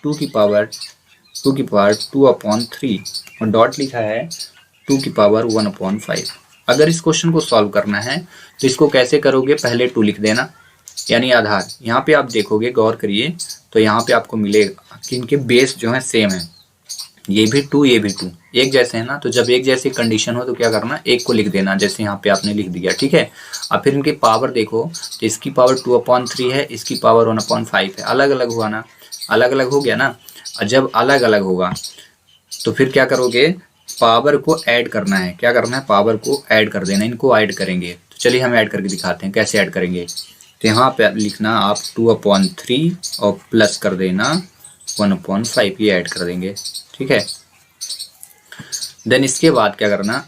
2 और डॉट लिखा है 2 1/5। अगर इस क्वेश्चन को सॉल्व करना है तो इसको कैसे करोगे, पहले 2 लिख देना यानी आधार। यहाँ पे आप देखोगे, गौर करिए तो यहाँ पे आपको मिलेगा कि इनके बेस जो है सेम है, ये भी 2 ये भी 2 एक जैसे है ना। तो जब एक जैसी कंडीशन हो तो क्या करना, एक को लिख देना, जैसे यहाँ पे आपने लिख दिया, ठीक है। अब फिर इनकी पावर देखो तो इसकी पावर 2/3 है, इसकी पावर 1/5 है। अलग अलग हुआ ना, अलग अलग हो गया ना। और जब अलग अलग होगा तो फिर क्या करोगे, पावर को ऐड करना है। क्या करना है, पावर को ऐड कर देना, इनको ऐड करेंगे। तो चलिए हम ऐड करके दिखाते हैं कैसे ऐड करेंगे। तो यहाँ पे लिखना आप 2/3 और प्लस कर देना 1/5, ये ऐड कर देंगे, ठीक है। देन इसके बाद क्या करना,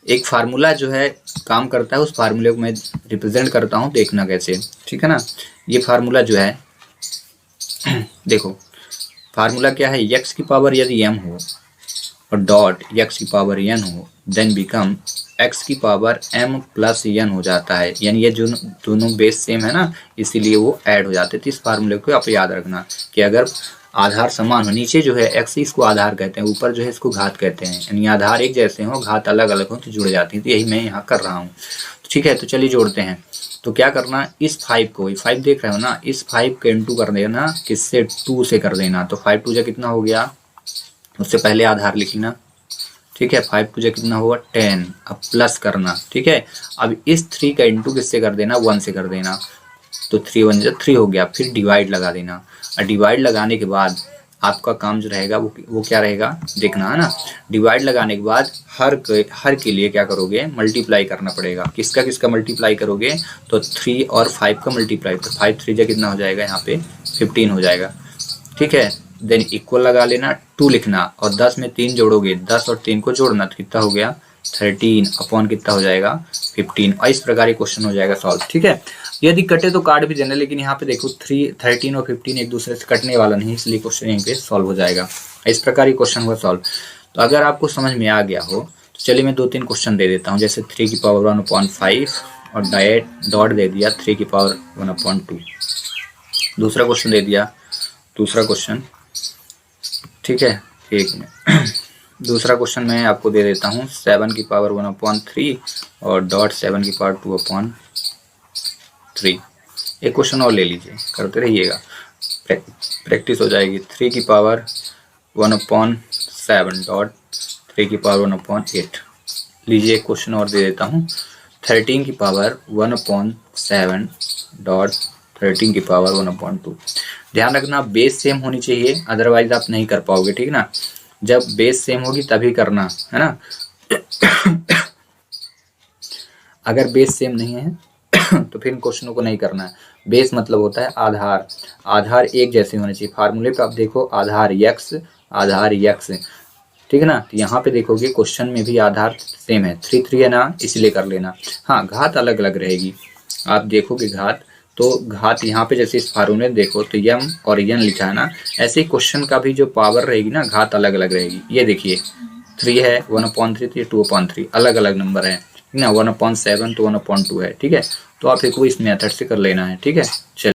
एक फार्मूला जो है काम करता है, उस फार्मूले को मैं रिप्रेजेंट करता हूँ, देखना कैसे, ठीक है ना। ये फार्मूला जो है देखो, फार्मूला क्या है, x की पावर यदि m हो और डॉट x की पावर n हो, देन बिकम x की पावर m प्लस n हो जाता है। यानी ये जो दोनों बेस सेम है ना, इसीलिए वो ऐड हो जाते हैं। तो इस फार्मूले को आप याद रखना कि अगर आधार समान हो, नीचे जो है x इसको आधार कहते हैं, ऊपर जो है इसको घात कहते हैं। यानी आधार एक जैसे हो, घात अलग अलग हो तो जुड़ जाती है। तो यही मैं यहाँ कर रहा हूँ, ठीक है। तो चलिए जोड़ते हैं। तो क्या करना, इस 5 को, 5 देख रहे हो ना, इस 5 के इंटू कर देना, किससे, 2 से कर देना। तो 5 2 जा कितना हो गया, उससे पहले आधार लिख लेना, ठीक है। 5 2 जा कितना होगा 10। अब प्लस करना, ठीक है। अब इस 3 का इंटू किससे कर देना, 1 से कर देना। तो 3 1 जा 3 हो गया। फिर डिवाइड लगा देना, और डिवाइड लगाने के बाद आपका काम जो रहेगा वो क्या रहेगा, देखना है ना। डिवाइड लगाने के बाद हर के लिए क्या करोगे, मल्टीप्लाई करना पड़ेगा। किसका किसका मल्टीप्लाई करोगे, तो 3 और 5 का मल्टीप्लाई। तो 5 3 जा कितना हो जाएगा, यहाँ पे 15 हो जाएगा, ठीक है। देन इक्वल लगा लेना, 2 लिखना, और 10 में 3 जोड़ोगे, 10 और 3 को जोड़ना तो कितना हो गया 13 अपॉन कितना हो जाएगा 15। और इस प्रकार ये क्वेश्चन हो जाएगा सॉल्व, ठीक है। यदि कटे तो काट भी देना, लेकिन यहाँ पे देखो 13 और 15 एक दूसरे से कटने वाला नहीं, इसलिए क्वेश्चन यहीं पे सॉल्व हो जाएगा। इस प्रकार ये क्वेश्चन हुआ सॉल्व। तो अगर आपको समझ में आ गया हो तो चलिए मैं 2-3 क्वेश्चन दे देता हूँ। जैसे 3 की पावर 1/5 और डॉट दे दिया 3 की पावर 1/2। दूसरा क्वेश्चन दे दिया, दूसरा क्वेश्चन, ठीक है। एक में दूसरा क्वेश्चन मैं आपको दे देता हूँ 7 की पावर 1/3 और डॉट 7 की पावर 2/3। एक क्वेश्चन और ले लीजिए, करते रहिएगा, प्रैक्टिस हो जाएगी। 3 की पावर 1/7 डॉट 3 की पावर 1/8। लीजिए एक क्वेश्चन और दे देता हूँ 13 की पावर 1/7 डॉट 13 की पावर 1/2। ध्यान रखना बेस सेम होनी चाहिए, अदरवाइज आप नहीं कर पाओगे, ठीक ना। जब बेस सेम होगी तभी करना है ना। अगर बेस सेम नहीं है तो फिर इन क्वेश्चनों को नहीं करना है। बेस मतलब होता है आधार, आधार एक जैसे होने चाहिए। फार्मूले पे आप देखो आधार x, आधार x, ठीक है ना। तो यहाँ पे देखोगे क्वेश्चन में भी आधार सेम है, 3 3 है ना, इसलिए कर लेना। हाँ, घात अलग अलग रहेगी, आप देखोगे घात, तो घात यहाँ पे जैसे इस फार्मूले में देखो तो m और n लिखा है ना, ऐसे ही क्वेश्चन का भी जो पावर रहेगी ना, घात अलग अलग रहेगी। ये देखिए 3 है 1/3, 2/3, अलग अलग नंबर है ना। 1/7 तो 1/2 है, ठीक है। तो आप एक इस मेथड से कर लेना है, ठीक है। चलिए।